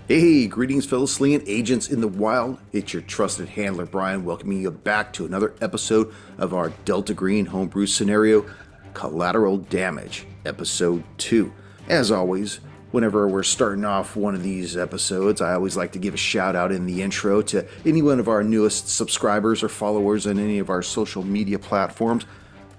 Hey, greetings fellow slinging agents in the wild. It's your trusted handler Brian welcoming you back to another episode of our Delta Green homebrew scenario, Collateral Damage, Episode 2. As always, whenever we're starting off one of these episodes, I always like to give a shout out in the intro to any one of our newest subscribers or followers on any of our social media platforms.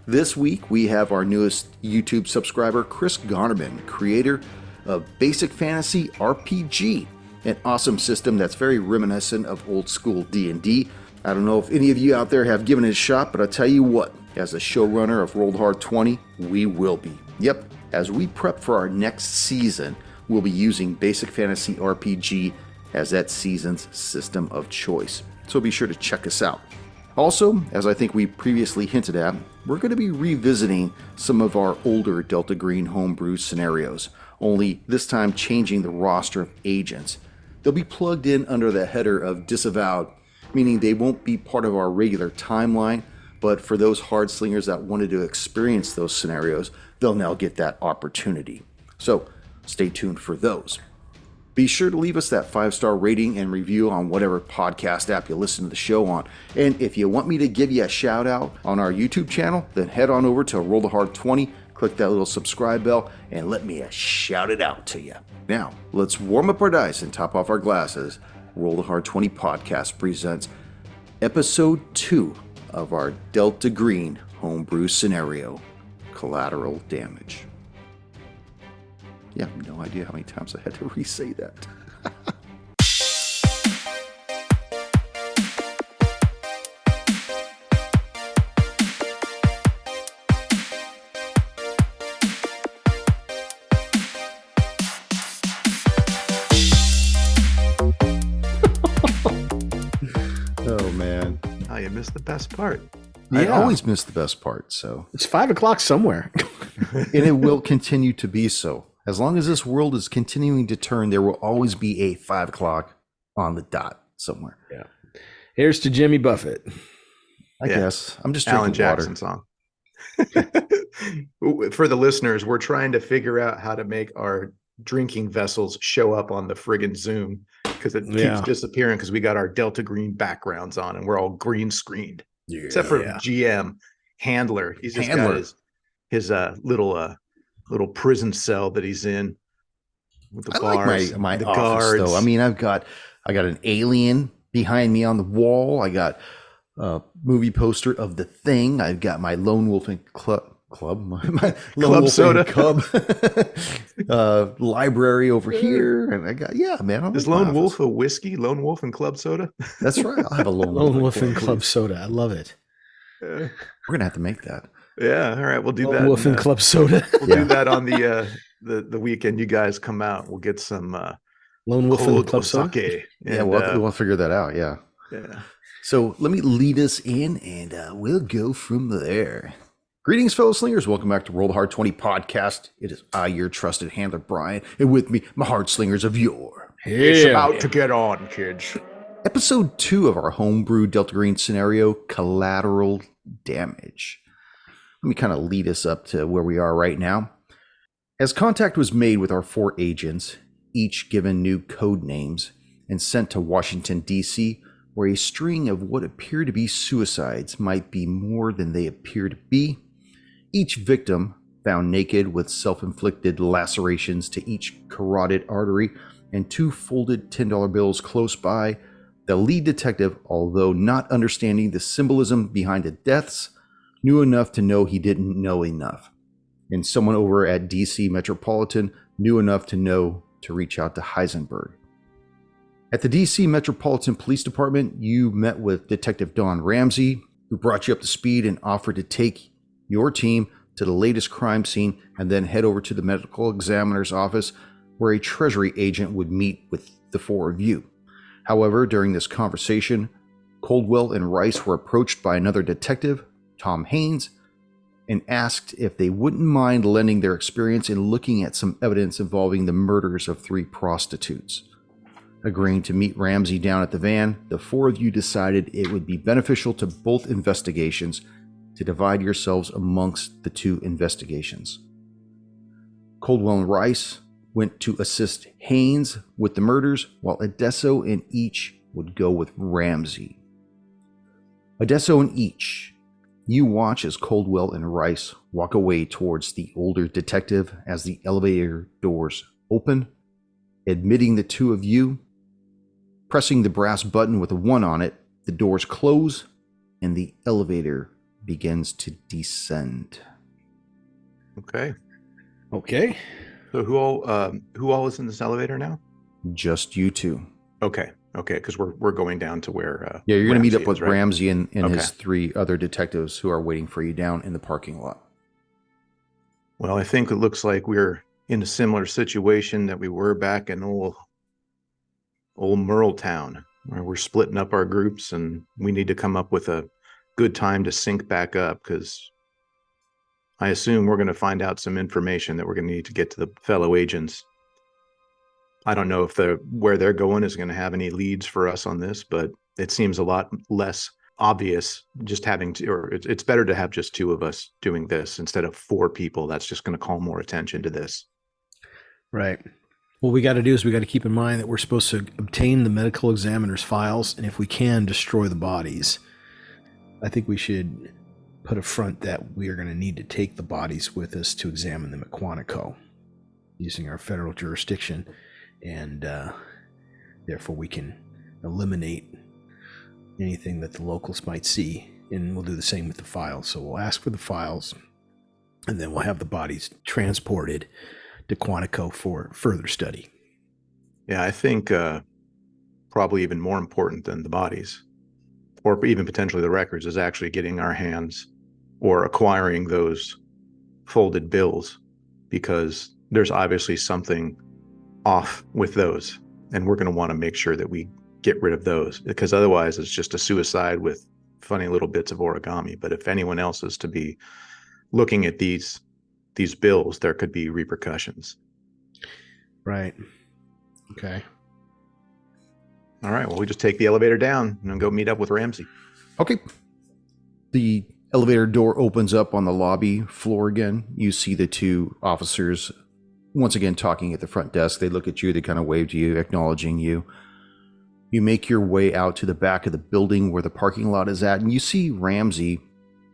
This week, we have our newest YouTube subscriber, Chris Garnerman, creator of Basic Fantasy RPG, an awesome system that's very reminiscent of old school D&D. I don't know if any of you out there have given it a shot, but I'll tell you what, as the showrunner of Rolled Hard 20, we will be. Yep, as we prep for our next season, we'll be using Basic Fantasy RPG as that season's system of choice. So be sure to check us out. Also, as I think we previously hinted at, we're going to be revisiting some of our older Delta Green homebrew scenarios, only this time changing the roster of agents. They'll be plugged in under the header of Disavowed, meaning they won't be part of our regular timeline, but for those hard slingers that wanted to experience those scenarios, they'll now get that opportunity. So stay tuned for those. Be sure to leave us that 5-star rating and review on whatever podcast app you listen to the show on. And if you want me to give you a shout out on our YouTube channel, then head on over to Roll the Hard 20, click that little subscribe bell, and let me shout it out to you. Now, let's warm up our dice and top off our glasses. Roll the Hard 20 podcast presents Episode 2 of our Delta Green homebrew scenario, Collateral Damage. Yeah, I have no idea how many times I had to re-say that. Oh, man. Oh, you missed the best part. I always miss the best part, so. It's 5 o'clock somewhere. And it will continue to be so. As long as this world is continuing to turn, there will always be a 5 o'clock on the dot somewhere. Yeah. Here's to Jimmy Buffett. I guess. I'm just Alan drinking water. Jackson song. For the listeners, we're trying to figure out how to make our drinking vessels show up on the friggin' Zoom because it keeps disappearing because we got our Delta Green backgrounds on and we're all green screened. Yeah. Except for GM Handler. He's just got his little prison cell that he's in with the bars. Like my the office, guards. though. I mean, I got an alien behind me on the wall. I got a movie poster of The Thing. I've got my Lone Wolf and my Lone Wolf soda. and Cub library over here, and I got Is Lone Wolf a whiskey? Lone Wolf and Club Soda. That's right. I'll have a Lone Wolf and Club Soda. I love it. We're gonna have to make that. Yeah, all right, we'll do that. Wolf and Club Soda. We'll do that on the weekend. You guys come out. We'll get some Lone Wolf and Club Soda. We'll figure that out. Yeah. So let me lead us in, and we'll go from there. Greetings, fellow slingers. Welcome back to Roll the Hard 20 podcast. It is I, your trusted handler, Brian, and with me, my hard slingers of yore. It's about to get on, kids. Episode 2 of our homebrew Delta Green scenario, Collateral Damage. Let me kind of lead us up to where we are right now. As contact was made with our 4 agents, each given new code names, and sent to Washington, D.C., where a string of what appear to be suicides might be more than they appear to be, each victim found naked with self-inflicted lacerations to each carotid artery and 2 folded $10 bills close by, the lead detective, although not understanding the symbolism behind the deaths, knew enough to know he didn't know enough. And someone over at DC Metropolitan knew enough to know to reach out to Heisenberg. At the DC Metropolitan Police Department, you met with Detective Don Ramsey, who brought you up to speed and offered to take your team to the latest crime scene and then head over to the medical examiner's office where a Treasury agent would meet with the 4 of you. However, during this conversation, Coldwell and Rice were approached by another detective, Tom Haynes, and asked if they wouldn't mind lending their experience in looking at some evidence involving the murders of 3 prostitutes. Agreeing to meet Ramsey down at the van, the 4 of you decided it would be beneficial to both investigations to divide yourselves amongst the 2 investigations. Coldwell and Rice went to assist Haynes with the murders, while Adesso and Each would go with Ramsey. Adesso and Each, you watch as Coldwell and Rice walk away towards the older detective as the elevator doors open, admitting the two of you. Pressing the brass button with a 1 on it, the doors close and the elevator begins to descend. Okay. Okay. So who all is in this elevator now? Just you two. Okay. Because we're going down to where. Yeah, you're going to meet up with right? Ramsey and Okay. his 3 other detectives who are waiting for you down in the parking lot. Well, I think it looks like we're in a similar situation that we were back in old Merletown, where we're splitting up our groups and we need to come up with a good time to sync back up, because I assume we're going to find out some information that we're going to need to get to the fellow agents. I don't know if where they're going is going to have any leads for us on this, but it seems a lot less obvious just having to, or it's better to have just 2 of us doing this instead of 4 people. That's just going to call more attention to this. Right. What we got to do is we got to keep in mind that we're supposed to obtain the medical examiner's files, and if we can, destroy the bodies. I think we should put a front that we are going to need to take the bodies with us to examine them at Quantico using our federal jurisdiction, and therefore we can eliminate anything that the locals might see, and we'll do the same with the files. So we'll ask for the files, and then we'll have the bodies transported to Quantico for further study. Yeah, I think probably even more important than the bodies, or even potentially the records, is actually getting our hands or acquiring those folded bills, because there's obviously something off with those, and we're going to want to make sure that we get rid of those, because otherwise it's just a suicide with funny little bits of origami. But if anyone else is to be looking at these bills, there could be repercussions. Right. Okay. All right. Well, we just take the elevator down and go meet up with Ramsey. Okay. The elevator door opens up on the lobby floor again. You see the 2 officers once again talking at the front desk. They look at you, they kind of wave to you, acknowledging you. You make your way out to the back of the building where the parking lot is at, and you see Ramsey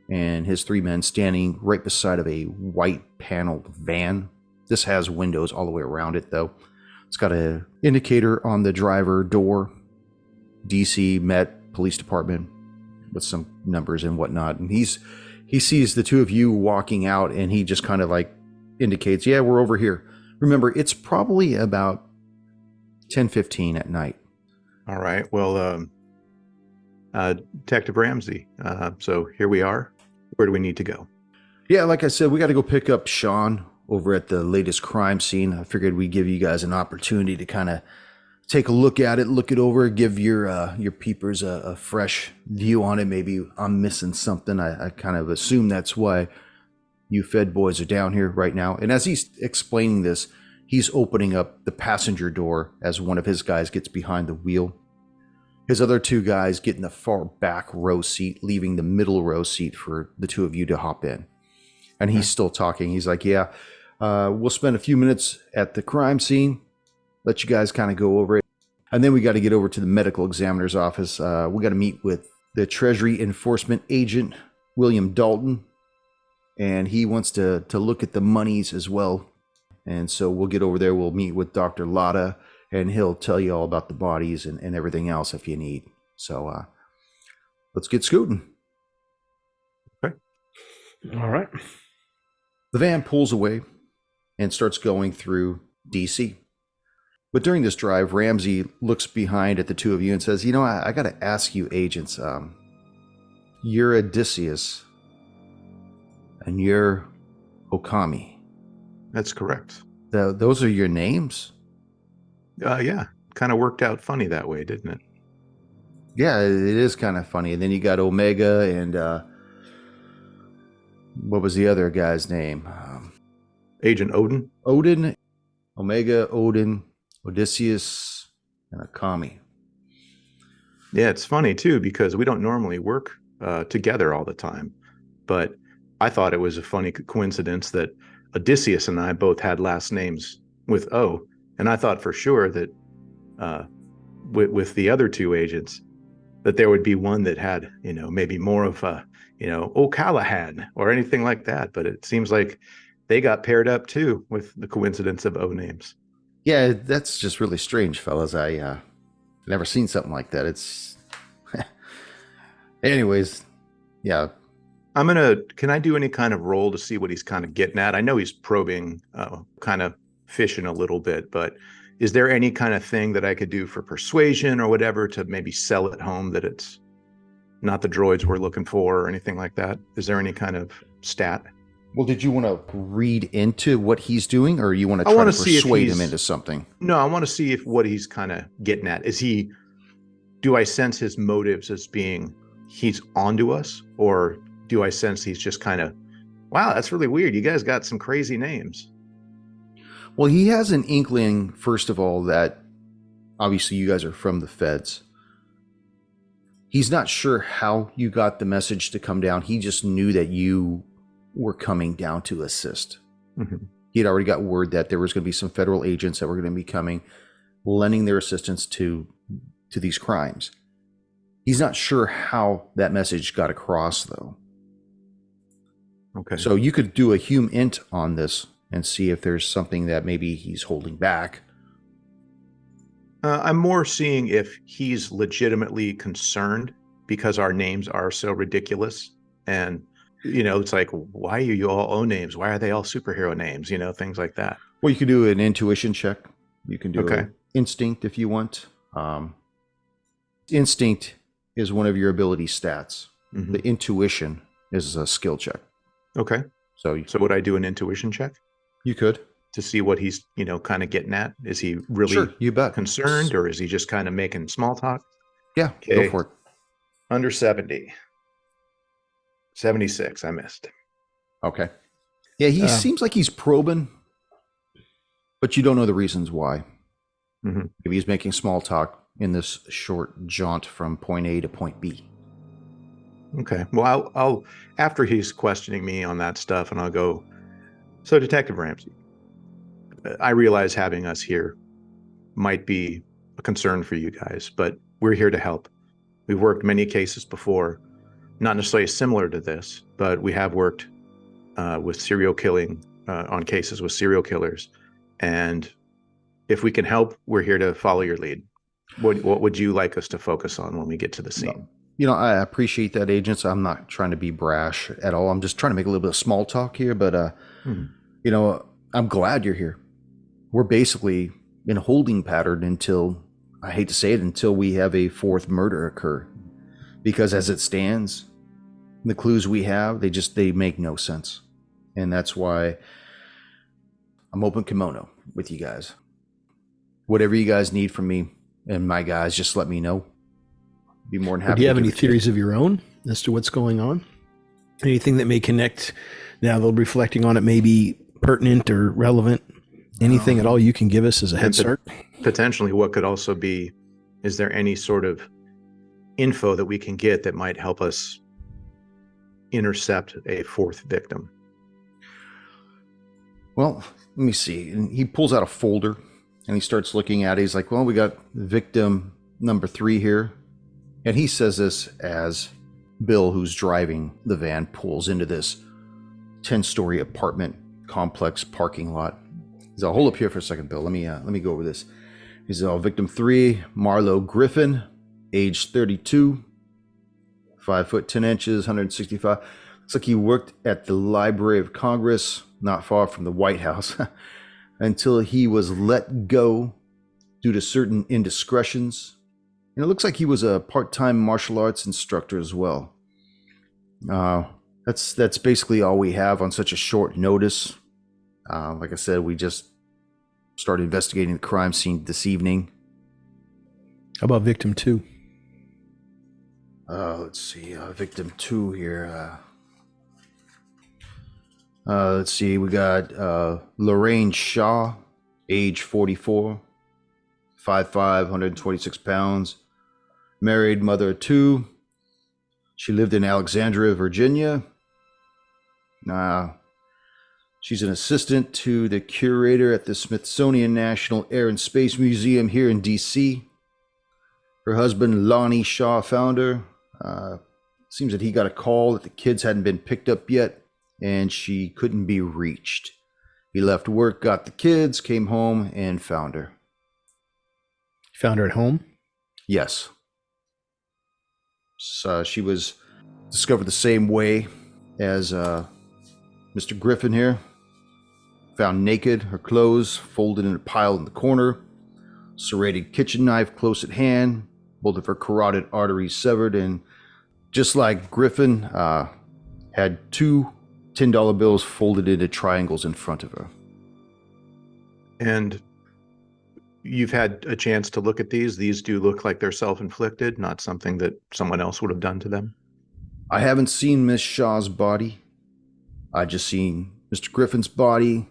and his 3 men standing right beside of a white paneled van. This has windows all the way around it, though. It's got an indicator on the driver door, DC Met Police Department, with some numbers and whatnot. And he sees the 2 of you walking out, and he just kind of like indicates, yeah, we're over here. Remember, it's probably about 10:15 at night. All right. Well, Detective Ramsey, so here we are. Where do we need to go? Yeah, like I said, we got to go pick up Sean over at the latest crime scene. I figured we'd give you guys an opportunity to kind of take a look at it, look it over, give your peepers a fresh view on it. Maybe I'm missing something. I kind of assume that's why you Fed boys are down here right now. And as he's explaining this, he's opening up the passenger door as one of his guys gets behind the wheel. His other 2 guys get in the far back row seat, leaving the middle row seat for the 2 of you to hop in. And he's still talking. He's like, yeah, we'll spend a few minutes at the crime scene, let you guys kind of go over it. And then we got to get over to the medical examiner's office. We got to meet with the Treasury Enforcement Agent, William Dalton. And he wants to look at the monies as well. And so we'll get over there. We'll meet with Dr. Lotta, and he'll tell you all about the bodies and everything else if you need. So let's get scooting. Okay. All right. The van pulls away and starts going through DC. But during this drive, Ramsey looks behind at the 2 of you and says, you know, I got to ask you agents, you're Odysseus and you're Okami. That's correct. Those are your names? Yeah. Kind of worked out funny that way, didn't it? Yeah, it is kind of funny. And then you got Omega and what was the other guy's name? Agent Odin. Odin, Omega, Odin, Odysseus, and Okami. Yeah, it's funny too, because we don't normally work together all the time. But I thought it was a funny coincidence that Odysseus and I both had last names with O. And I thought for sure that with the other two agents, that there would be one that had, maybe more of a, O'Callahan or anything like that. But it seems like they got paired up too with the coincidence of O names. Yeah, that's just really strange, fellas. I never seen something like that. It's anyways, yeah. Can I do any kind of roll to see what he's kind of getting at? I know he's probing, kind of fishing a little bit, but is there any kind of thing that I could do for persuasion or whatever to maybe sell it home that it's not the droids we're looking for or anything like that? Is there any kind of stat? Well, did you want to read into what he's doing, or you want to try to persuade him into something? No, I want to see what he's kind of getting at. Do I sense his motives as being he's onto us, or do I sense he's just kind of, wow, that's really weird. You guys got some crazy names. Well, he has an inkling, first of all, that obviously you guys are from the feds. He's not sure how you got the message to come down. He just knew that you were coming down to assist. Mm-hmm. He had already got word that there was going to be some federal agents that were going to be coming, lending their assistance to these crimes. He's not sure how that message got across, though. Okay. So you could do a hume int on this and see if there's something that maybe he's holding back. I'm more seeing if he's legitimately concerned because our names are so ridiculous. And, it's like, why are you all O names? Why are they all superhero names? Things like that. Well, you can do an intuition check. You can do an instinct if you want. Instinct is one of your ability stats. Mm-hmm. The intuition is a skill check. Okay. So would I do an intuition check? You could. To see what he's, kind of getting at. Is he really sure, you bet. concerned, or is he just kind of making small talk? Yeah, go for it. Under 70. 76, I missed. Okay. Yeah, he seems like he's probing, but you don't know the reasons why. Mm-hmm. If he's making small talk in this short jaunt from point A to point B. Okay. Well, I'll after he's questioning me on that stuff, and I'll go, so Detective Ramsey, I realize having us here might be a concern for you guys, but we're here to help. We've worked many cases before, not necessarily similar to this, but we have worked with serial killing, on cases with serial killers. And if we can help, we're here to follow your lead. What would you like us to focus on when we get to the scene? I appreciate that, agents. I'm not trying to be brash at all. I'm just trying to make a little bit of small talk here, but I'm glad you're here. We're basically in a holding pattern until, I hate to say it, until we have a fourth murder occur. Because as it stands, the clues we have, they make no sense. And that's why I'm open kimono with you guys. Whatever you guys need from me and my guys, just let me know. Be more than happy. Do you have any theories of your own as to what's going on? Anything that may connect, now that reflecting on it, may be pertinent or relevant? Anything at all you can give us as a head start? Potentially, what could also be, is there any sort of info that we can get that might help us intercept a fourth victim? Well, let me see. And he pulls out a folder and he starts looking at it. He's like, well, we got victim number 3 here. And he says this as Bill, who's driving the van, pulls into this 10-story apartment complex parking lot. He's like, hold up here for a second, Bill. Let me go over this. He's victim 3, Marlo Griffin, age 32, 5 foot 10 inches, 165. Looks like he worked at the Library of Congress, not far from the White House, until he was let go due to certain indiscretions. And it looks like he was a part-time martial arts instructor as well. That's basically all we have on such a short notice. Like I said, we just started investigating the crime scene this evening. How about victim 2? Let's see, victim 2 here. Let's see, we got Lorraine Shaw, age 44, 5'5", 126 pounds, married, mother of 2. She lived in Alexandria, Virginia. She's an assistant to the curator at the Smithsonian National Air and Space Museum here in D.C. Her husband, Lonnie Shaw, found her. Seems that he got a call that the kids hadn't been picked up yet, and she couldn't be reached. He left work, got the kids, came home, and found her. Found her at home? Yes. So she was discovered the same way as Mr. Griffin here. Found naked, her clothes folded in a pile in the corner, serrated kitchen knife close at hand, both of her carotid arteries severed, and just like Griffin, had two $10 bills folded into triangles in front of her. And you've had a chance to look at these. These do look like they're self-inflicted, not something that someone else would have done to them. I haven't seen Miss Shaw's body. I just seen Mr. Griffin's body.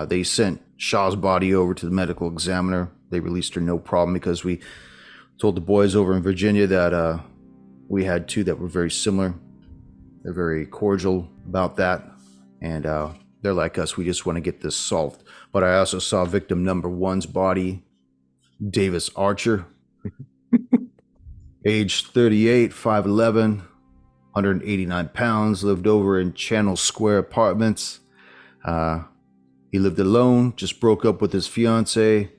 They sent Shaw's body over to the medical examiner. They released her no problem because we told the boys over in Virginia that we had two that were very similar. They're very cordial about that. And they're like us. We just want to get this solved. But I also saw victim number one's body, Davis Archer, age 38, 5'11", 189 pounds, lived over in Channel Square Apartments. He lived alone, just broke up with his fiance.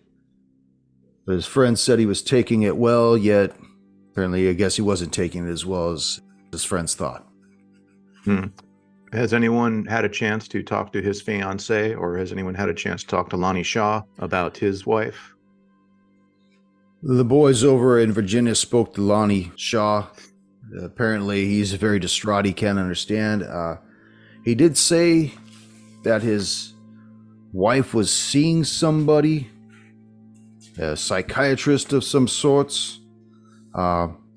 But his friend said he was taking it well, yet apparently I guess he wasn't taking it as well as his friends thought. Has anyone had a chance to talk to his fiance, or has anyone had a chance to talk to Lonnie Shaw about his wife? The boys over in Virginia spoke to Lonnie Shaw. Apparently he's very distraught. He can't understand. He did say that his wife was seeing somebody, a psychiatrist of some sorts.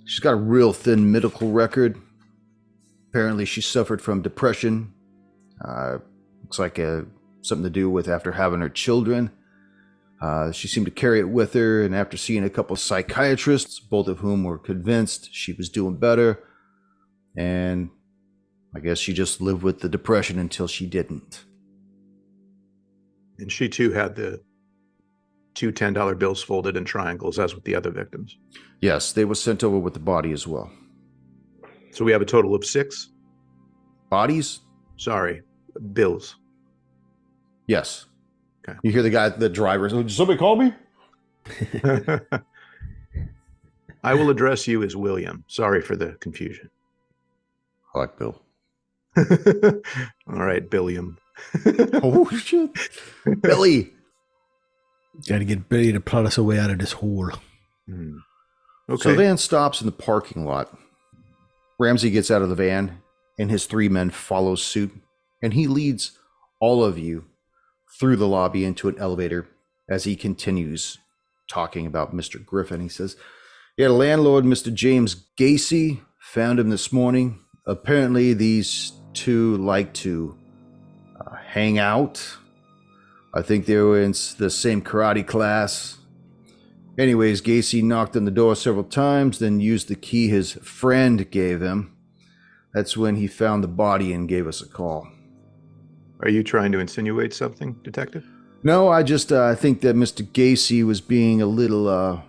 She's got a real thin medical record. Apparently she suffered from depression. Looks like something to do with after having her children. She seemed to carry it with her, and after seeing a couple of psychiatrists, both of whom were convinced she was doing better, and I guess she just lived with the depression until she didn't. And she too had the two $10 bills folded in triangles, as with the other victims. Yes, they were sent over with the body as well. So we have a total of 6 bodies? Sorry, bills. Yes. Okay. You hear the driver, did somebody call me? I will address you as William. Sorry for the confusion. I like Bill. All right, Billiam. Oh, shit. Billy. Got to get Billy to plot us a way out of this hole. Okay. So the van stops in the parking lot. Ramsey gets out of the van, and his 3 men follow suit, and he leads all of you through the lobby into an elevator as he continues talking about Mr. Griffin. He says, yeah, the landlord, Mr. James Gacy, found him this morning. Apparently these two like to hang out. I think they were in the same karate class. Anyways, Gacy knocked on the door several times, then used the key his friend gave him. That's when he found the body and gave us a call. Are you trying to insinuate something, Detective? No, I just think that Mr. Gacy was being a little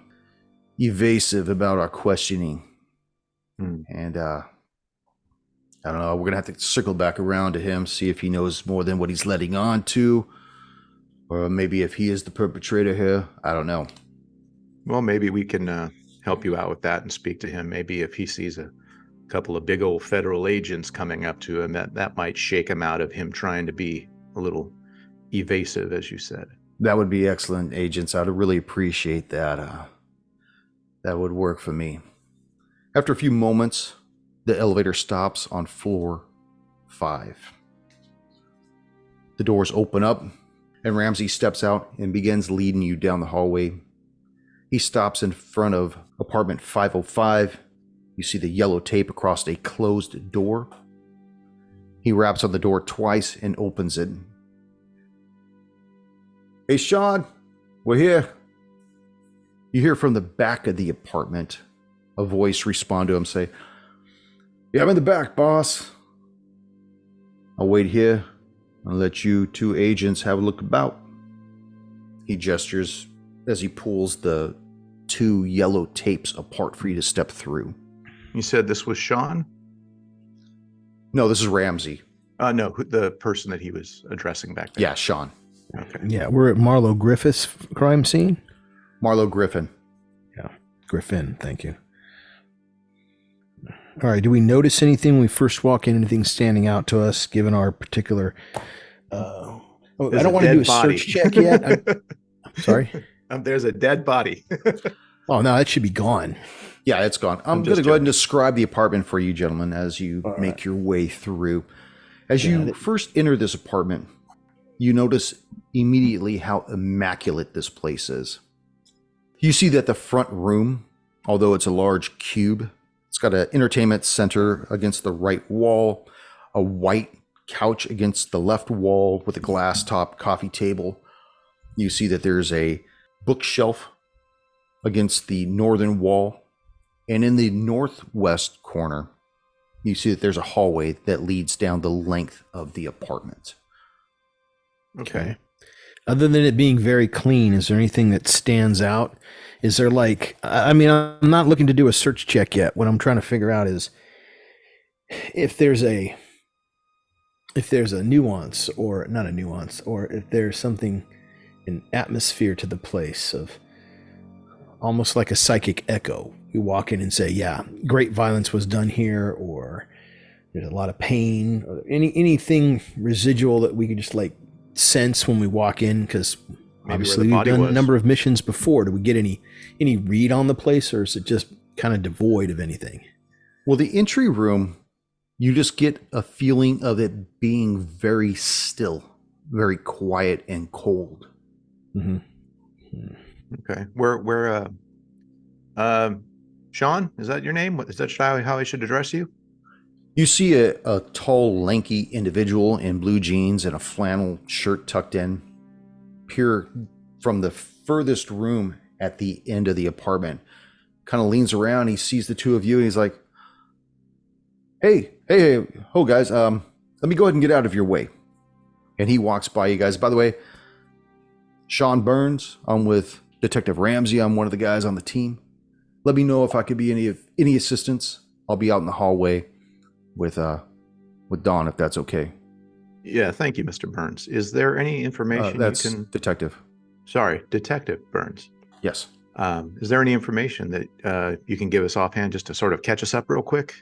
evasive about our questioning. And I don't know, we're going to have to circle back around to him, see if he knows more than what he's letting on to. Or maybe if he is the perpetrator here. I don't know. Well, maybe we can help you out with that and speak to him. Maybe if he sees a couple of big old federal agents coming up to him, that might shake him out of him trying to be a little evasive, as you said. That would be excellent, agents. I'd really appreciate that. That would work for me. After a few moments, the elevator stops on floor 5. The doors open up, and Ramsey steps out and begins leading you down the hallway. He stops in front of apartment 505. You see the yellow tape across a closed door. He raps on the door twice and opens it. Hey, Sean, we're here. You hear from the back of the apartment a voice respond to him, say, yeah, I'm in the back, boss. I'll wait here. I'll let you two agents have a look about. He gestures as he pulls the two yellow tapes apart for you to step through. You said this was Sean? No, this is Ramsey. No, the person that he was addressing back there. Yeah, Sean. Okay. Yeah, we're at Marlowe Griffith's crime scene. Marlowe Griffin. Yeah, Griffin, thank you. All right, do we notice anything when we first walk in, anything standing out to us, given our particular... I don't want to do a search check yet. Sorry? There's a dead body. Oh, no, that should be gone. Yeah, it's gone. I'm going to go ahead and describe the apartment for you, gentlemen, as you make your way through. As you first enter this apartment, you notice immediately how immaculate this place is. You see that the front room, although it's a large cube, it's got an entertainment center against the right wall, a white couch against the left wall with a glass top coffee table. You see that there's a bookshelf against the northern wall. And in the northwest corner, you see that there's a hallway that leads down the length of the apartment. Okay. Other than it being very clean, is there anything that stands out? Is there I'm not looking to do a search check yet. What I'm trying to figure out is if there's a nuance, or not a nuance, or if there's something, an atmosphere to the place of almost like a psychic echo. You walk in and say, yeah, great violence was done here, or there's a lot of pain, or anything residual that we could just sense when we walk in, because obviously we've done a number of missions before. Do we get any read on the place, or is it just kind of devoid of anything? Well, the entry room, you just get a feeling of it being very still, very quiet and cold. Mm-hmm. Okay. Where Sean, is that your name? Is that how I should address you? You see a tall, lanky individual in blue jeans and a flannel shirt tucked in peer from the furthest room at the end of the apartment. Kind of leans around. He sees the two of you and he's like, hey, ho guys, let me go ahead and get out of your way. And he walks by you guys. By the way, Sean Burns, I'm with Detective Ramsey. I'm one of the guys on the team. Let me know if I could be any assistance. I'll be out in the hallway with Dawn, if that's okay. Yeah, thank you, Mr. Burns. Is there any information that's you can... Detective. Sorry, Detective Burns. Yes. Is there any information that you can give us offhand just to sort of catch us up real quick?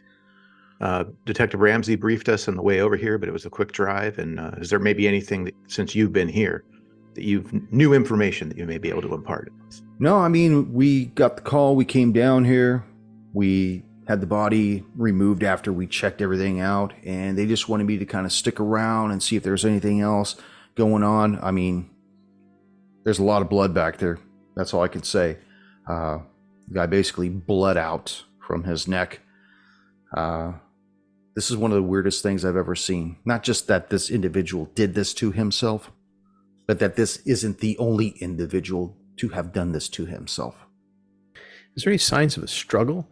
Detective Ramsey briefed us on the way over here, but it was a quick drive. And is there maybe anything that, since you've been here, that you've new information that you may be able to impart? No, I mean, we got the call. We came down here. We had the body removed after we checked everything out. And they just wanted me to kind of stick around and see if there's anything else going on. I mean, there's a lot of blood back there. That's all I can say. The guy basically bled out from his neck. This is one of the weirdest things I've ever seen. Not just that this individual did this to himself, but that this isn't the only individual to have done this to himself. Is there any signs of a struggle?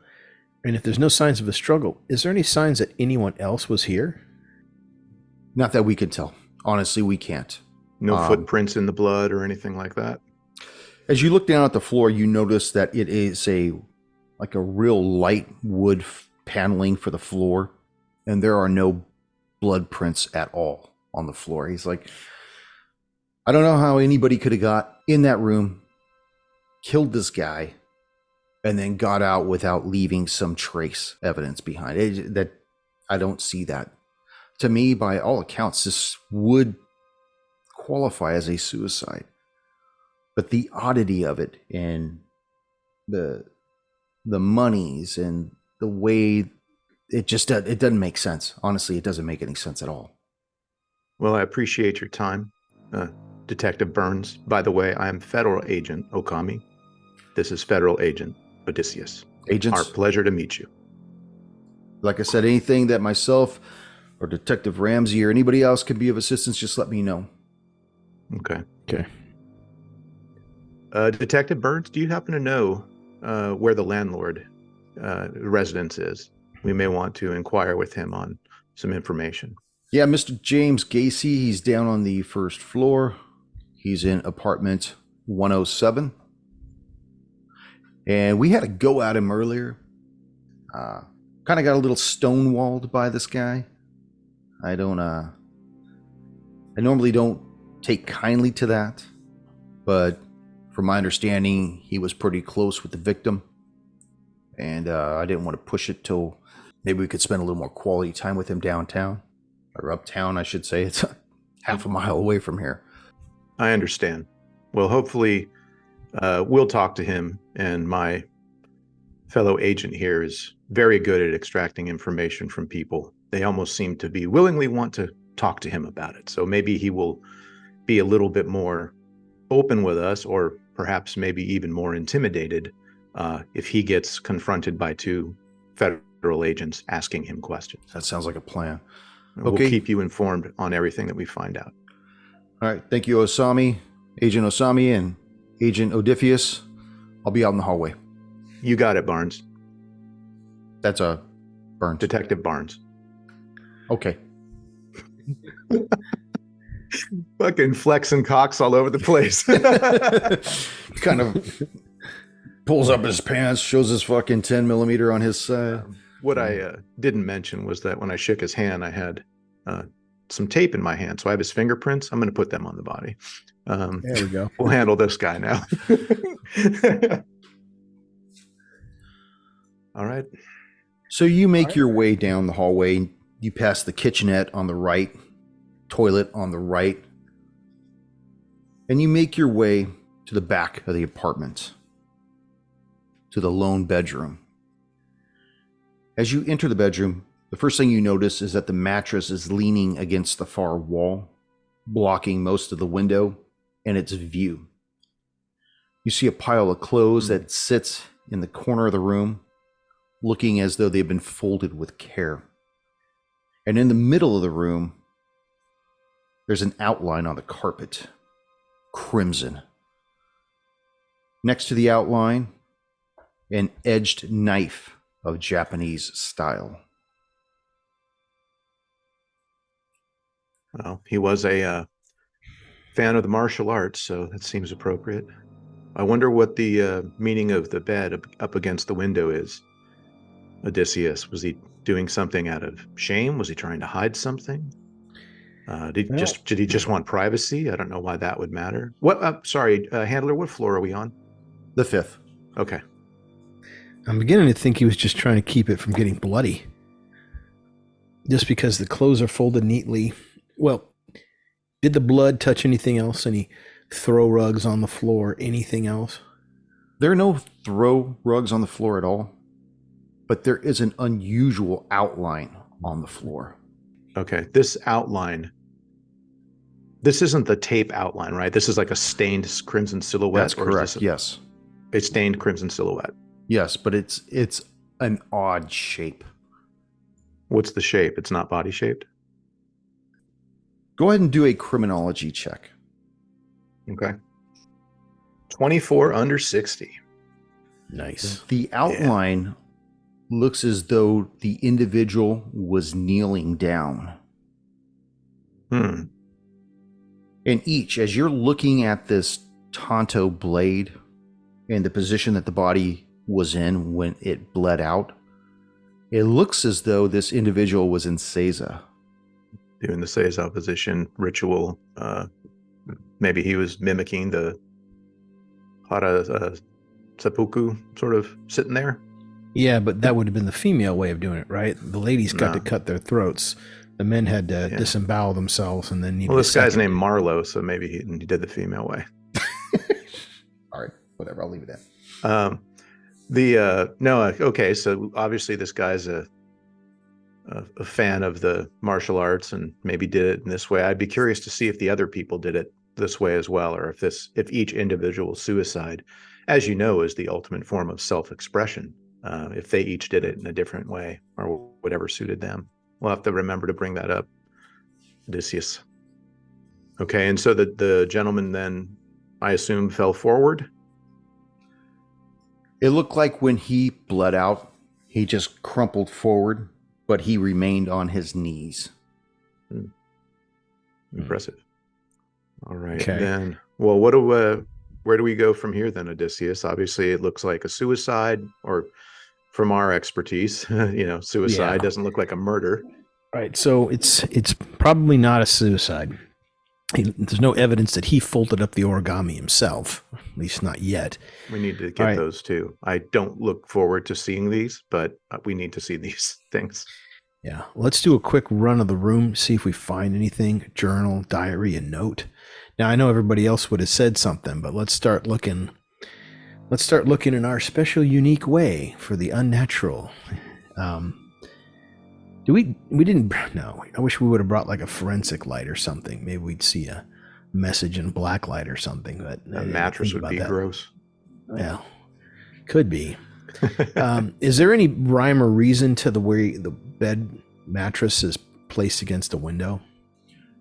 And if there's no signs of a struggle, is there any signs that anyone else was here? Not that we can tell. Honestly, we can't. No footprints in the blood or anything like that? As you look down at the floor, you notice that it is a real light wood paneling for the floor, and there are no blood prints at all on the floor. He's like, I don't know how anybody could have got in that room, killed this guy, and then got out without leaving some trace evidence behind it. That I don't see that. To me, by all accounts, this would qualify as a suicide. But the oddity of it and the monies and the way it doesn't make sense. Honestly, it doesn't make any sense at all. Well, I appreciate your time, Detective Burns. By the way, I am Federal Agent Okami. This is Federal Agent Odysseus. Agents, our pleasure to meet you. Like I said, anything that myself or Detective Ramsey or anybody else can be of assistance, just let me know. Okay. Okay. Detective Burns, do you happen to know where the landlord residence is? We may want to inquire with him on some information. Yeah, Mr. James Gacy, he's down on the first floor. He's in apartment 107. And we had to go at him earlier. Kind of got a little stonewalled by this guy. I normally don't take kindly to that, but from my understanding, he was pretty close with the victim. And I didn't want to push it till maybe we could spend a little more quality time with him downtown, or uptown, I should say. It's half a mile away from here. I understand. Well, hopefully we'll talk to him, and my fellow agent here is very good at extracting information from people. They almost seem to be willingly want to talk to him about it. So maybe he will be a little bit more open with us, or perhaps maybe even more intimidated if he gets confronted by two federal agents asking him questions. That sounds like a plan. And Okay. We'll keep you informed on everything that we find out. All right. Thank you, Osami, Agent Osami, and Agent Odiphius. I'll be out in the hallway. You got it, Barnes. That's a Burns. Detective Barnes. Okay. Fucking flexing cocks all over the place. Kind of pulls up his pants, shows his fucking 10 millimeter on his side. What I didn't mention was that when I shook his hand, I had some tape in my hand. So I have his fingerprints. I'm going to put them on the body. There we go. We'll handle this guy now. All right. So you make your way down the hallway. You pass the kitchenette on the right, toilet on the right, and you make your way to the back of the apartment, to the lone bedroom. As you enter the bedroom, the first thing you notice is that the mattress is leaning against the far wall, blocking most of the window and its view. You see a pile of clothes that sits in the corner of the room, looking as though they've been folded with care. And in the middle of the room, there's an outline on the carpet, crimson. Next to the outline, an edged knife of Japanese style. Well, he was a fan of the martial arts, so that seems appropriate. I wonder what the meaning of the bed up against the window is. Odysseus, was he doing something out of shame? Was he trying to hide something? Did he just want privacy? I don't know why that would matter. What? Sorry, handler. What floor are we on? The fifth. Okay. I'm beginning to think he was just trying to keep it from getting bloody. Just because the clothes are folded neatly. Well, did the blood touch anything else? Any throw rugs on the floor? Anything else? There are no throw rugs on the floor at all, but there is an unusual outline on the floor. Okay. This outline, this isn't the tape outline, right? This is like a stained crimson silhouette. That's correct. Yes. A stained crimson silhouette. Yes, but it's an odd shape. What's the shape? It's not body shaped? Go ahead and do a criminology check. Okay. 24 under 60. Nice. The outline looks as though the individual was kneeling down. Hmm. And each, as you're looking at this Tonto blade and the position that the body was in when it bled out, it looks as though this individual was in Seiza. Doing the Seiza position ritual. Maybe he was mimicking the Hara seppuku, sort of sitting there. Yeah, but that would have been the female way of doing it, right? The ladies got to cut their throats. The men had to disembowel themselves and then Well, this guy's named Marlowe, so maybe he did the female way. All right, whatever, I'll leave it at. Okay, so obviously this guy's a fan of the martial arts and maybe did it in this way. I'd be curious to see if the other people did it this way as well, or if each individual suicide, as you know, is the ultimate form of self-expression. If they each did it in a different way or whatever suited them. We'll have to remember to bring that up, Odysseus. Okay, and so the gentleman then, I assume, fell forward? It looked like when he bled out, he just crumpled forward, but he remained on his knees. Impressive. All right, Okay. then. Well, where do we go from here then, Odysseus? Obviously, it looks like a suicide, or from our expertise, suicide doesn't look like a murder. Right. So it's probably not a suicide. There's no evidence that he folded up the origami himself, at least not yet. We need to get those too. I don't look forward to seeing these, but we need to see these things. Yeah. Let's do a quick run of the room, see if we find anything, journal, diary, a note. Now, I know everybody else would have said something, but let's start looking. Let's start looking in our special, unique way for the unnatural. We didn't. No, I wish we would have brought like a forensic light or something. Maybe we'd see a message in black light or something. But a mattress would be gross. Well, could be. Is there any rhyme or reason to the way the bed mattress is placed against a window?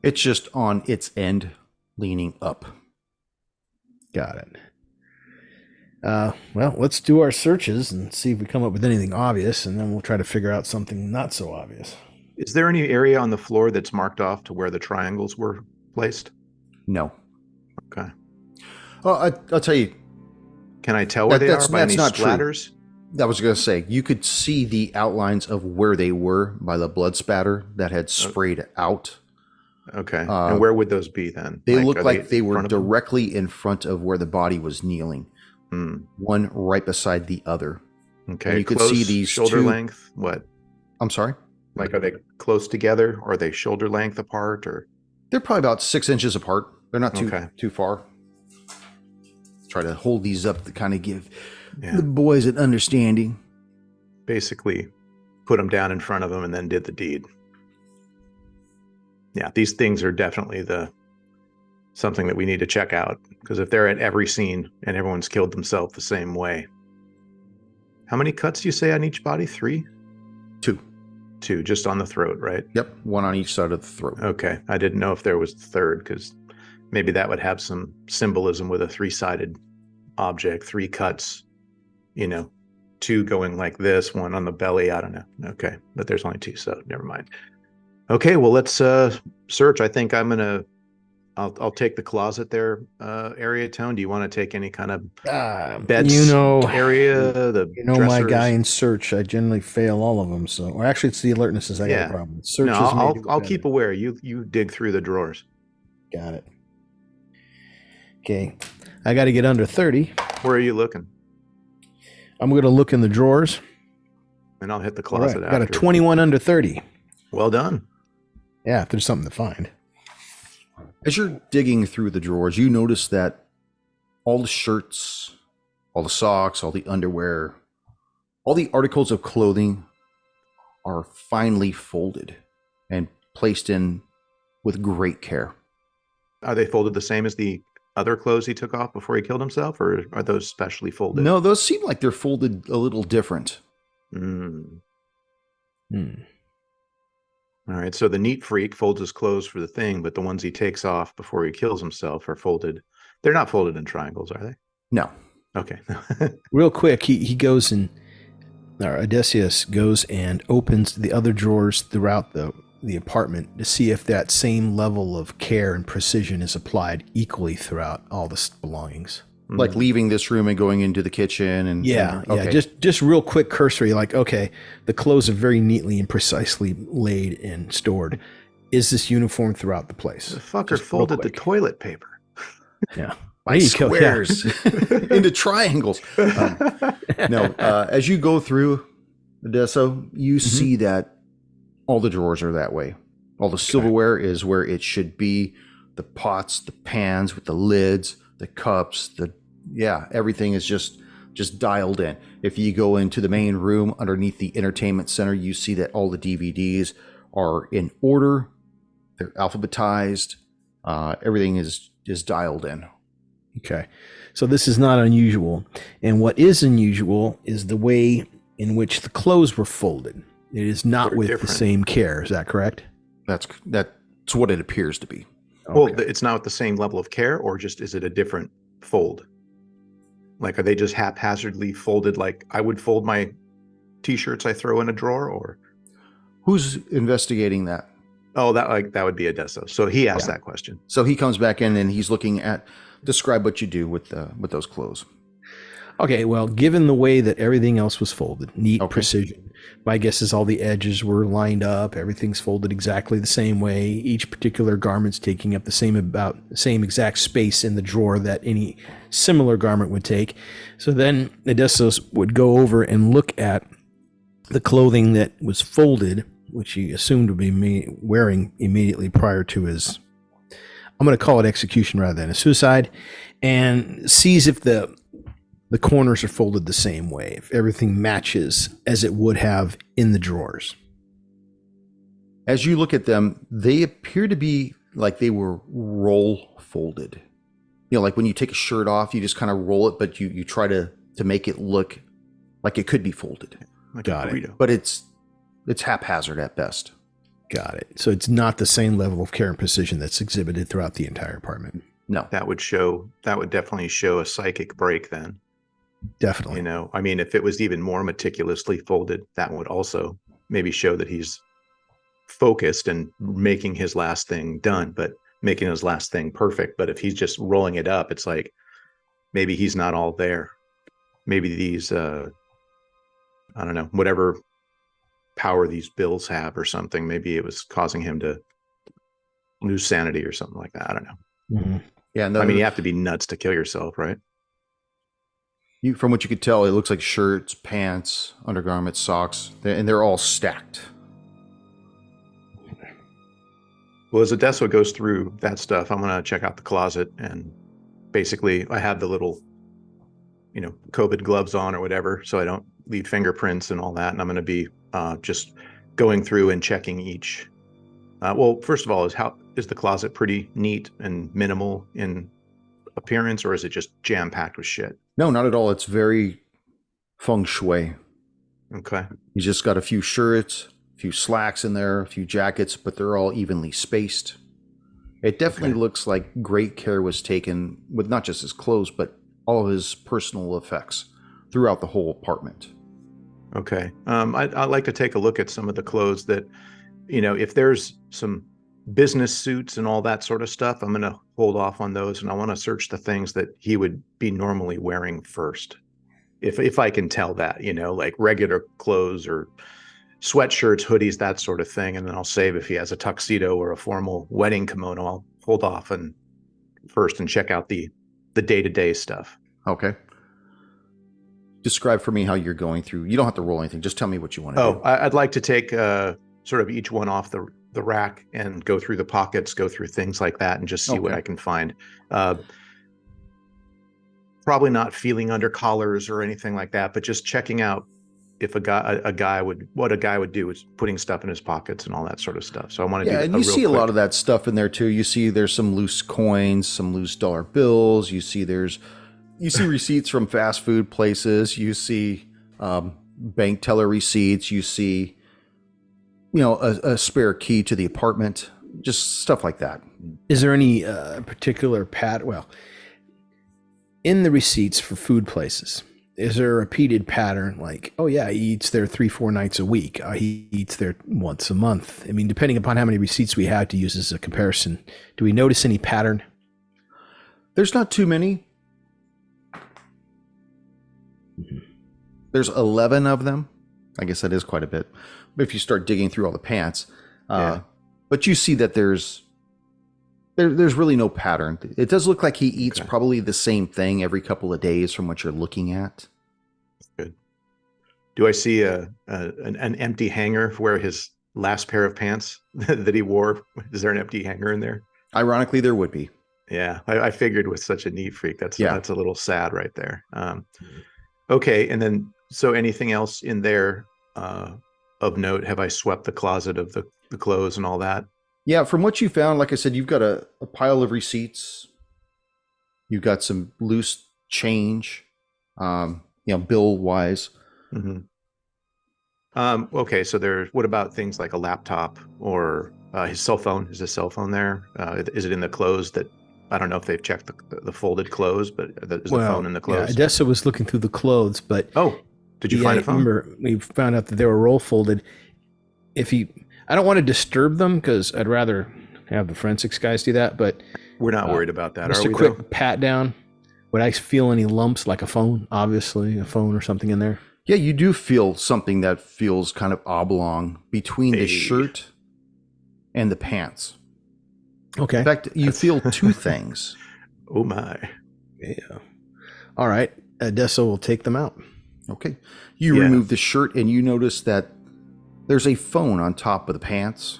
It's just on its end, leaning up. Got it. Well, let's do our searches and see if we come up with anything obvious, and then we'll try to figure out something not so obvious. Is there any area on the floor that's marked off to where the triangles were placed? No. Okay. Well, I'll tell you. Can I tell where they are by any splatters? True. I was going to say, you could see the outlines of where they were by the blood spatter that had sprayed out. Okay. And where would those be then? They look like they were directly in front of where the body was kneeling. One right beside the other. Okay. And you could see these shoulder length. What? I'm sorry? Like, are they close together? Or are they shoulder length apart? Or they're probably about 6 inches apart. They're not too far. Try to hold these up to kind of give the boys an understanding. Basically, put them down in front of them and then did the deed. Yeah, these things are definitely something that we need to check out, because if they're at every scene and everyone's killed themselves the same way. How many cuts do you say on each body? 3? 2. 2, just on the throat, right? Yep, 1 on each side of the throat. Okay, I didn't know if there was the third, because maybe that would have some symbolism with a 3-sided object, 3 cuts, 2 going like this, 1 on the belly. I don't know. Okay, but there's only 2, so never mind. Okay, well, let's search. I think I'll take the closet there, area Tone. Do you want to take any kind of beds area? My guy in search, I generally fail all of them. So, or actually, it's the alertnesses I got a problem with. Search I'll keep aware. You dig through the drawers. Got it. Okay, I got to get under 30. Where are you looking? I'm going to look in the drawers. And I'll hit the closet after. Got a 21 under 30. Well done. Yeah, if there's something to find. As you're digging through the drawers, you notice that all the shirts, all the socks, all the underwear, all the articles of clothing are finely folded and placed in with great care. Are they folded the same as the other clothes he took off before he killed himself, or are those specially folded? No, those seem like they're folded a little different. All right, so the neat freak folds his clothes for the thing, but the ones he takes off before he kills himself are folded. They're not folded in triangles, are they? No. Okay. Real quick, he goes and, or Odysseus goes and opens the other drawers throughout the apartment to see if that same level of care and precision is applied equally throughout all the belongings. Like leaving this room and going into the kitchen and okay. Just real quick cursory, like, okay, the clothes are very neatly and precisely laid and stored. Is this uniform throughout the place? The fucker folded the toilet paper. Yeah. By squares into triangles. As you go through Odesso, you see that all the drawers are that way. All the silverware is where it should be. The pots, the pans with the lids, the cups, everything is just dialed in. If you go into the main room underneath the entertainment center, you see that all the DVDs are in order. They're alphabetized. Everything is dialed in. Okay. So this is not unusual. And what is unusual is the way in which the clothes were folded. It is not They're with different. The same care. Is that correct? That's what it appears to be. Okay. Well, it's not with the same level of care, or just is it a different fold? Like, are they just haphazardly folded like I would fold my T-shirts I throw in a drawer, or? Who's investigating that? Oh, that would be Adesso. So he asked Yeah. that question. So he comes back in and he's looking at, describe what you do with those clothes. Okay, well, given the way that everything else was folded, neat Okay. precision, my guess is all the edges were lined up. Everything's folded exactly the same way. Each particular garment's taking up the same exact space in the drawer that any similar garment would take. So then Odysseus would go over and look at the clothing that was folded, which he assumed would be wearing immediately prior to his, I'm going to call it execution rather than a suicide, and sees if the corners are folded the same way, if everything matches as it would have in the drawers. As you look at them, they appear to be like they were roll folded. You know, like when you take a shirt off, you just kind of roll it, but you try to make it look like it could be folded. Like Got it. But it's haphazard at best. Got it. So it's not the same level of care and precision that's exhibited throughout the entire apartment. No. That would definitely show a psychic break then. Definitely. You know, I mean, if it was even more meticulously folded, that would also maybe show that he's focused and making his last thing done, but making his last thing perfect. But if he's just rolling it up, it's like maybe he's not all there. Maybe these, I don't know, whatever power these bills have or something, maybe it was causing him to lose sanity or something like that. I don't know. Mm-hmm. Yeah. No, I mean, you have to be nuts to kill yourself, right? From what you could tell, it looks like shirts, pants, undergarments, socks, and they're all stacked. Well, as Odessa goes through that stuff, I'm going to check out the closet, and basically I have the little, COVID gloves on or whatever, so I don't leave fingerprints and all that. And I'm going to be just going through and checking each. Well, first of all, is the closet pretty neat and minimal in appearance, or is it just jam-packed with shit? No, not at all. It's very feng shui. Okay. You just got a few shirts, a few slacks in there, a few jackets, but they're all evenly spaced. It definitely looks like great care was taken with not just his clothes, but all of his personal effects throughout the whole apartment. Okay. I'd like to take a look at some of the clothes that, if there's some business suits and all that sort of stuff, I'm going to hold off on those, and I want to search the things that he would be normally wearing first. If I can tell that, like regular clothes or sweatshirts, hoodies, that sort of thing. And then I'll save if he has a tuxedo or a formal wedding kimono. I'll hold off first and check out the day-to-day stuff. Okay. Describe for me how you're going through. You don't have to roll anything. Just tell me what you want to do. I'd like to take sort of each one off the rack and go through the pockets, go through things like that, and just see what I can find. Probably not feeling under collars or anything like that, but just checking out if what a guy would do is putting stuff in his pockets and all that sort of stuff. So I want to do. And you see a lot of that stuff in there too. You see there's some loose coins, some loose dollar bills. You see receipts from fast food places. You see bank teller receipts. You see, a spare key to the apartment. Just stuff like that. Is there any particular Well, in the receipts for food places, is there a repeated pattern? Like, oh yeah, he eats there 3-4 nights a week. He eats there once a month. I mean, depending upon how many receipts we have to use as a comparison, do we notice any pattern? There's not too many. Mm-hmm. There's 11 of them. I guess that is quite a bit. If you start digging through all the pants, but you see that there's really no pattern. It does look like he eats probably the same thing every couple of days from what you're looking at. Good. Do I see an empty hanger where his last pair of pants that he wore? Is there an empty hanger in there? Ironically, there would be. Yeah, I figured with such a neat freak, that's a little sad right there. Okay, and then so anything else in there of note? Have I swept the closet of the clothes and all that? Yeah, from what you found, like I said, you've got a pile of receipts. You've got some loose change, bill-wise. Mm-hmm. Okay, so what about things like a laptop or his cell phone? Is his cell phone there? Is it in the clothes that, I don't know if they've checked the folded clothes, but is the phone in the clothes? Yeah, Odessa was looking through the clothes, but... Oh, did you find a phone? Remember, we found out that they were roll folded. I don't want to disturb them because I'd rather have the forensics guys do that. But we're not worried about that, just are a we? quick Though? pat down. Would I feel any lumps like a phone? Obviously, a phone or something in there. Yeah, you do feel something that feels kind of oblong between the shirt and the pants. Okay. In fact, you feel two things. Oh my. Yeah. All right. Deso will take them out. Okay. You remove the shirt and you notice that there's a phone on top of the pants.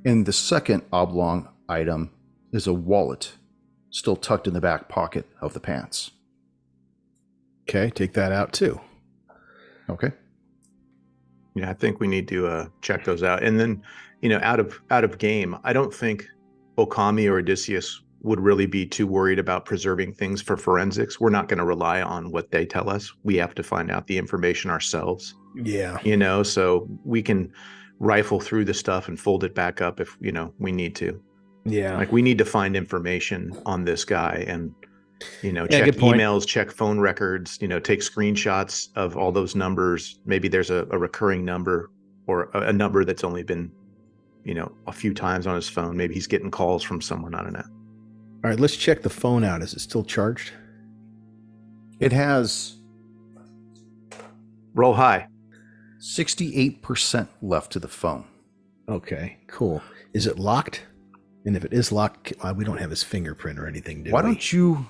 And the second oblong item is a wallet still tucked in the back pocket of the pants. Okay. Take that out too. Okay. Yeah, I think we need to check those out. And then, out of game, I don't think Okami or Odysseus would really be too worried about preserving things for forensics. We're not going to rely on what they tell us. We have to find out the information ourselves. Yeah. So we can rifle through the stuff and fold it back up if, we need to. Yeah. Like we need to find information on this guy and, check good point. emails, check phone records, take screenshots of all those numbers. Maybe there's a recurring number or a number that's only been, a few times on his phone. Maybe he's getting calls from someone. I don't know. All right, let's check the phone out. Is it still charged? It has Roll high. 68% left to the phone. Okay, cool. Is it locked? And if it is locked, we don't have his fingerprint or anything, do we? Why don't you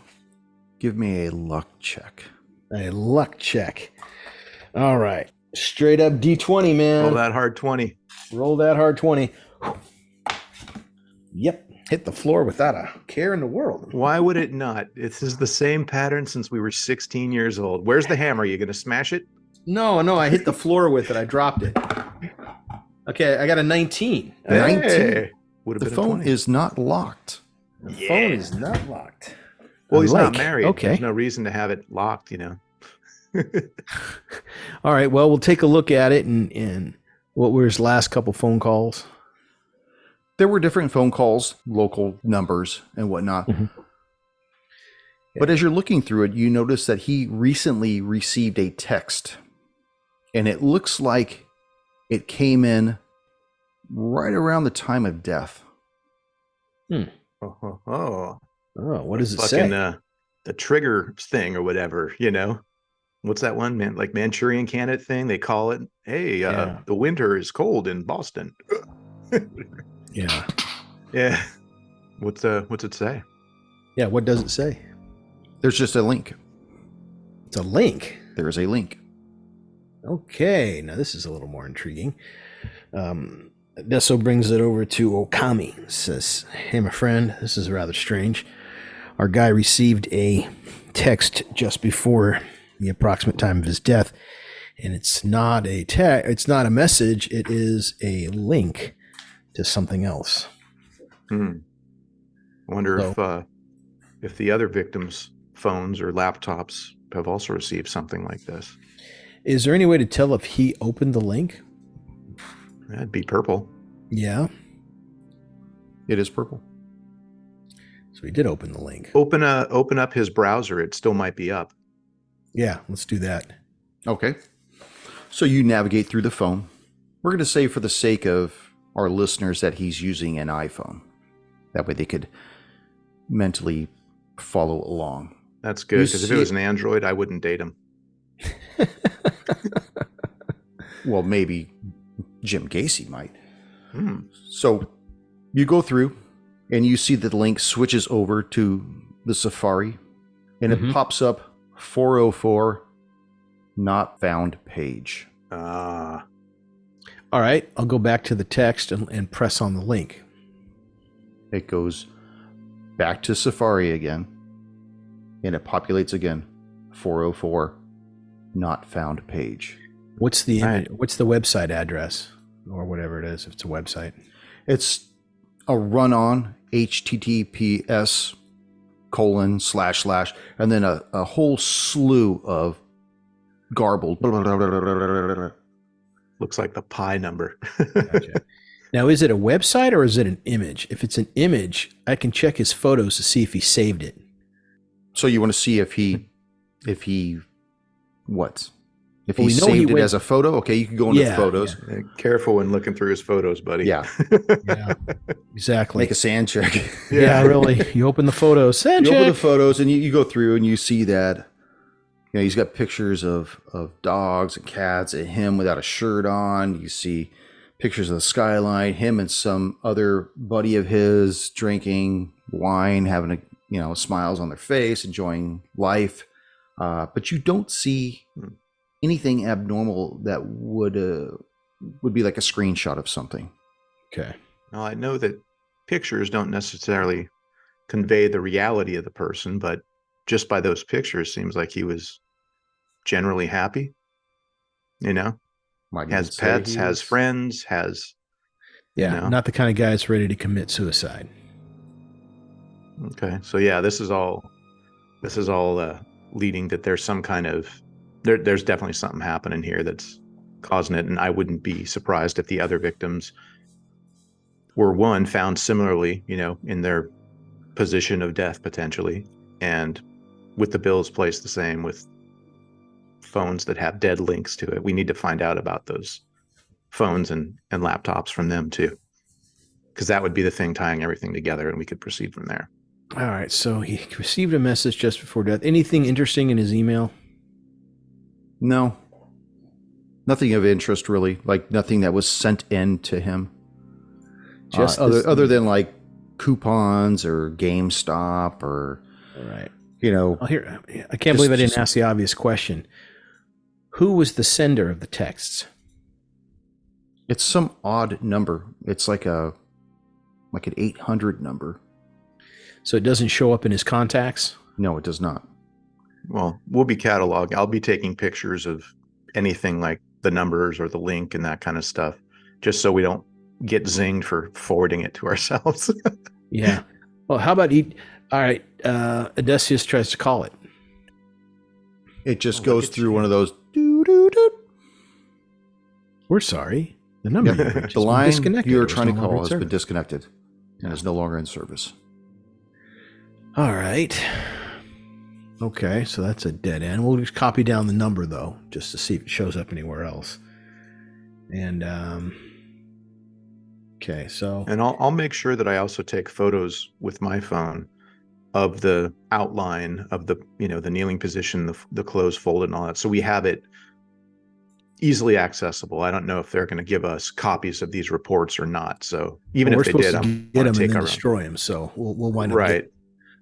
give me a luck check? A luck check. All right. Straight up D20, man. Roll that hard 20. Roll that hard 20. Yep. Hit the floor without a care in the world. Why would it not? This is the same pattern since we were 16 years old. Where's the hammer? You going to smash it? No, I hit the floor with it. I dropped it. Okay, I got a 19. Hey. 19. The phone is not locked. The phone is not locked. Well, he's not married. Okay. There's no reason to have it locked, All right, well, we'll take a look at it and what were his last couple phone calls? There were different phone calls, local numbers and whatnot. Mm-hmm. But as you're looking through it, you notice that he recently received a text. And it looks like it came in right around the time of death. Oh, what does it fucking, say? The trigger thing or whatever, What's that one, man? Like Manchurian Candidate thing? They call it, hey, the winter is cold in Boston. Yeah. Yeah. What's it say? Yeah, what does it say? There's just a link. It's a link. There is a link. Okay, now this is a little more intriguing. Deso brings it over to Okami. Says, hey, my friend, this is rather strange. Our guy received a text just before the approximate time of his death, and it's not it's not a message. It is a link to something else. I wonder if the other victims' phones or laptops have also received something like this. Is there any way to tell if he opened the link? That'd be purple. Yeah. It is purple. So he did open the link. Open up his browser. It still might be up. Yeah, let's do that. Okay. So you navigate through the phone. We're going to say for the sake of our listeners that he's using an iPhone. That way they could mentally follow along. That's good, because if it was an Android, I wouldn't date him. Well, maybe Jim Gacy might. So you go through and you see that the link switches over to the Safari and it pops up 404 not found page. All right, I'll go back to the text and press on the link. It goes back to Safari again and it populates again 404 not found page. What's the website address or whatever it is if it's a website? It's a run-on https : / and then a whole slew of garbled. Looks like the pi number. Gotcha. Now, is it a website or is it an image? If it's an image, I can check his photos to see if he saved it. So you want to see if he what? If Well, he we know he saved it went- as a photo, okay, you can go into Yeah, photos. Careful when looking through his photos, buddy. Yeah. Yeah, exactly. Make a sand check. Yeah, really. You open the photos. Sand You open the check. photos and you go through and you see that, you know, he's got pictures of dogs and cats and him without a shirt on. You see pictures of the skyline, him and some other buddy of his drinking wine, having a, you know, smiles on their face, enjoying life. But you don't see anything abnormal that would be like a screenshot of something. Okay. Now, I know that pictures don't necessarily convey the reality of the person, but just by those pictures, seems like he was generally happy. You know, Might has even say pets, he has was- friends, has. Yeah, No. not the kind of guy that's ready to commit suicide. Okay, so yeah, this is all leading that there's some kind of there's definitely something happening here that's causing it, and I wouldn't be surprised if the other victims were found similarly, you know, in their position of death potentially, and with the bills placed the same with phones that have dead links to it. We need to find out about those phones and laptops from them too, because that would be the thing tying everything together, and we could proceed from there. All right, so he received a message just before death. Anything interesting in his email? No. Nothing of interest, really. Like nothing that was sent in to him. Just other than like coupons or GameStop or, All right. you know. Well, here, I can't believe I didn't ask the obvious question. Who was the sender of the texts? It's some odd number. It's like an 800 number. So it doesn't show up in his contacts? No, it does not. Well, we'll be cataloging. I'll be taking pictures of anything like the numbers or the link and that kind of stuff, just so we don't get zinged for forwarding it to ourselves. Yeah. Well, how about all right, Odysseus tries to call it. It just Oh, goes look at through you. one of those doo-doo-doo. We're sorry. The number you reached has The been line disconnected. you're It was trying to no longer call in has been service. disconnected and is no longer in service. All right. Okay, so that's a dead end. We'll just copy down the number, though, just to see if it shows up anywhere else. And, okay, so... And I'll make sure that I also take photos with my phone of the outline of the, you know, the kneeling position, the clothes folded and all that. So we have it easily accessible. I don't know if they're going to give us copies of these reports or not. So even we're if they supposed did, to I'm get going them to and take then our own. destroy them, so we'll wind up... Right.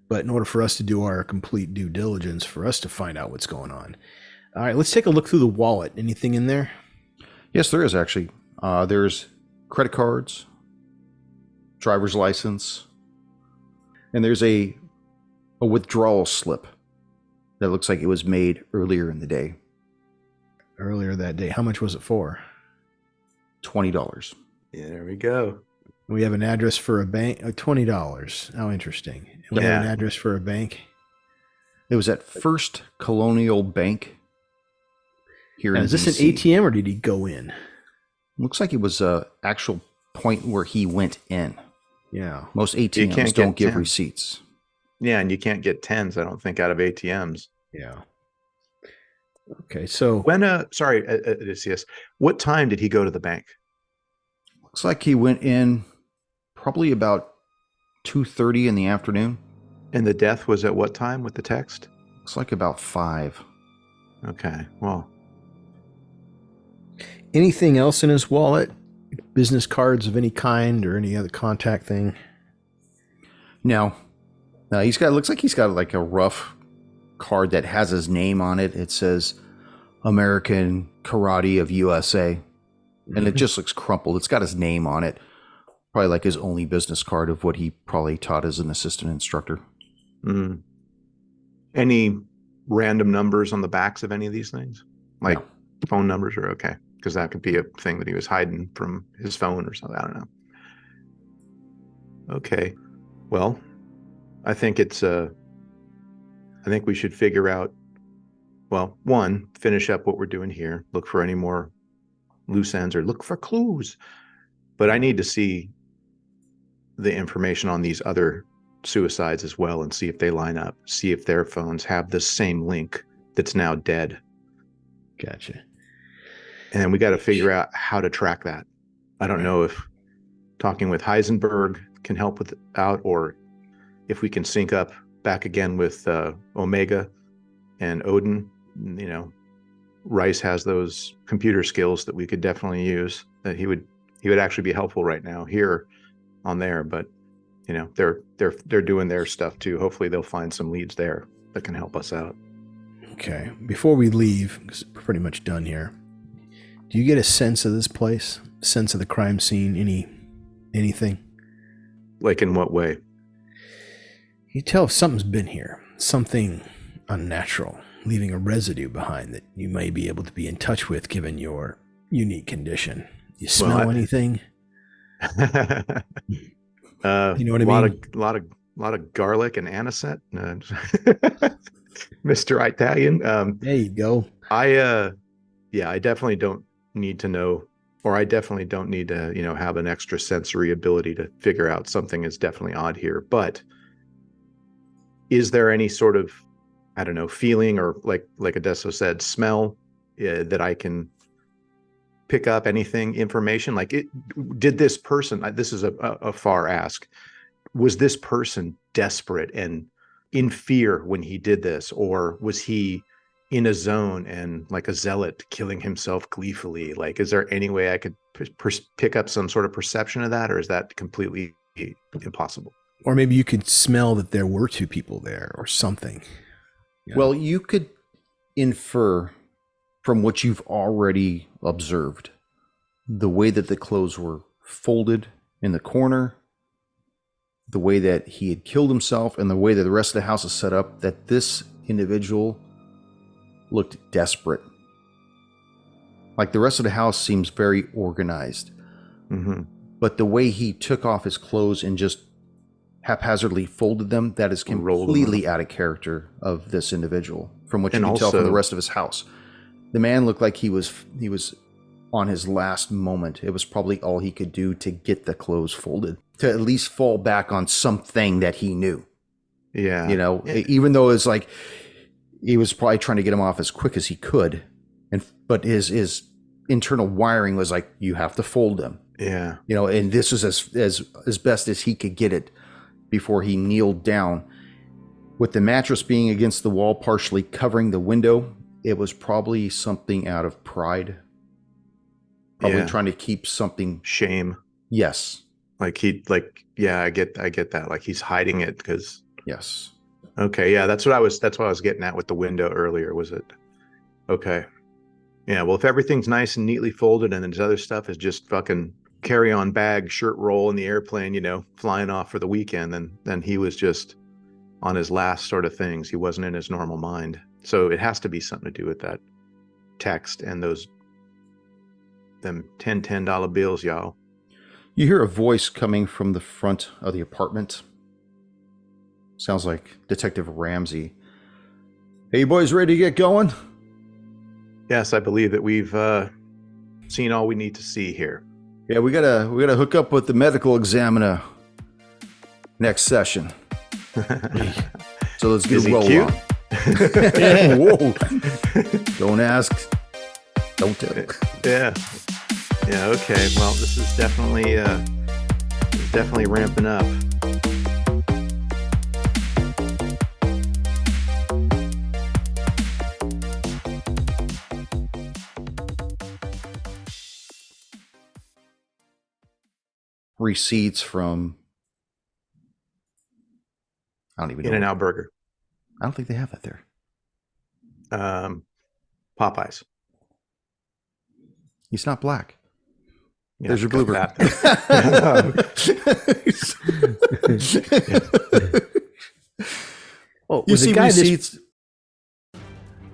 But in order for us to do our complete due diligence, for us to find out what's going on. All right, let's take a look through the wallet. Anything in there? Yes, there is actually. There's credit cards, driver's license, and there's a withdrawal slip that looks like it was made earlier in the day. Earlier that day. How much was it for? $20. Yeah, there we go. We have an address for a bank. $20. How interesting. And we have an Yeah. address for a bank. It was at First Colonial Bank here Now, in is this an DC. ATM or did he go in? Looks like it was a actual point where he went in. Yeah. Most can't ATMs get don't give 10. receipts. Yeah, and you can't get tens, I don't think, out of ATMs. Yeah. Okay, so When, sorry, Odysseus, what time did he go to the bank? Looks like he went in probably about 2:30 in the afternoon. And the death was at what time with the text? Looks like about 5. Okay, well, anything else in his wallet? Business cards of any kind or any other contact thing? No, looks like he's got like a rough card that has his name on it. It says American Karate of USA. And it just looks crumpled. It's got his name on it. Probably like his only business card of what he probably taught as an assistant instructor. Any random numbers on the backs of any of these things? Like No. phone numbers are okay, because that could be a thing that he was hiding from his phone or something. I don't know. Okay. Well, I think I think we should figure out, well, one, finish up what we're doing here, look for any more loose ends or look for clues. But I need to see the information on these other suicides as well and see if they line up, see if their phones have the same link that's now dead. Gotcha. And we got to figure out how to track that. I don't know if talking with Heisenberg can help with out, or if we can sync up back again with Omega and Odin. You know, Rice has those computer skills that we could definitely use. That he would actually be helpful right now here on there. But you know, they're doing their stuff too. Hopefully, they'll find some leads there that can help us out. Okay. Before we leave, because we're pretty much done here, do you get a sense of this place? Sense of the crime scene? Anything? Like in what way? You tell if something's been here, something unnatural, leaving a residue behind that you may be able to be in touch with given your unique condition. You smell anything? You know what I mean? A lot of garlic and anisette. Mr. Italian. There you go. I definitely don't need to know, or I definitely don't need to, have an extra sensory ability to figure out something is definitely odd here. But is there any sort of, I don't know, feeling or like Adesso said, smell that I can pick up anything, information? Like, did this person, this is a far ask, was this person desperate and in fear when he did this, or was he in a zone and like a zealot killing himself gleefully? Like, is there any way I could pick up some sort of perception of that, or is that completely impossible? Or maybe you could smell that there were two people there or something. Yeah. Well, you could infer from what you've already observed, the way that the clothes were folded in the corner, the way that he had killed himself, and the way that the rest of the house is set up, that this individual looked desperate. Like, the rest of the house seems very organized. Mm-hmm. But the way he took off his clothes and just haphazardly folded them, that is completely out of character of this individual, from what you can tell from the rest of his house. The man looked like he was on his last moment. It was probably all he could do to get the clothes folded, to at least fall back on something that he knew. Yeah. Even though it's like he was probably trying to get him off as quick as he could, but his internal wiring was like, you have to fold them. Yeah. And this was as best as he could get it before he kneeled down. With the mattress being against the wall, partially covering the window, it was probably something out of pride. Probably trying to keep something. Shame. Yes. I get that. Like, he's hiding it because. Yes. Okay. Yeah. That's what I was getting at with the window earlier. Was it? Okay. Yeah. Well, if everything's nice and neatly folded and his other stuff is just fucking carry-on bag, shirt roll in the airplane, flying off for the weekend, then he was just on his last sort of things. He wasn't in his normal mind. So it has to be something to do with that text and them $10 bills, y'all. You hear a voice coming from the front of the apartment. Sounds like Detective Ramsey. Hey, you boys ready to get going? Yes, I believe that we've seen all we need to see here. Yeah, we gotta hook up with the medical examiner next session. So let's get a roll on. Whoa! Don't ask, don't tell. Yeah. Okay. Well, this is definitely ramping up. Receipts from, I don't even know. In-N-Out Burger. I don't think they have that there. Popeyes. He's not black. Yeah, there's your blooper. Well, you see receipts.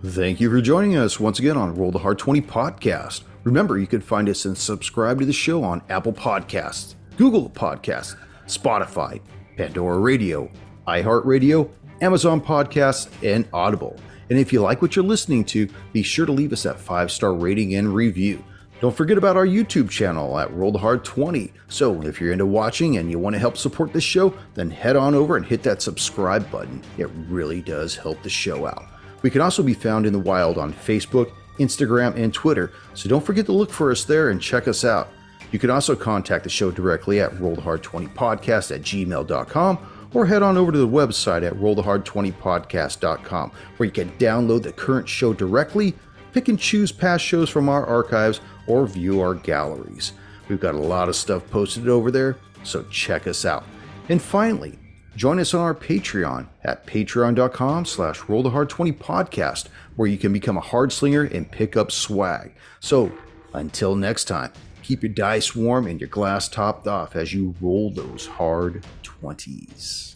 Thank you for joining us once again on Roll the Hard 20 podcast. Remember, you can find us and subscribe to the show on Apple Podcasts, Google Podcasts, Spotify, Pandora Radio, iHeart Radio, Amazon Podcasts, and Audible. And if you like what you're listening to, be sure to leave us that 5-star rating and review. Don't forget about our YouTube channel at Roll the Hard 20. So if you're into watching and you want to help support the show, then head on over and hit that subscribe button. It really does help the show out. We can also be found in the wild on Facebook, Instagram, and Twitter, so don't forget to look for us there and check us out. You can also contact the show directly at rollthehard20podcast@gmail.com or head on over to the website at rollthehard20podcast.com, where you can download the current show directly, pick and choose past shows from our archives, or view our galleries. We've got a lot of stuff posted over there, so check us out. And finally, join us on our Patreon at patreon.com/rollthehard20podcast, where you can become a hard slinger and pick up swag. So until next time, keep your dice warm and your glass topped off as you roll those hard 20s.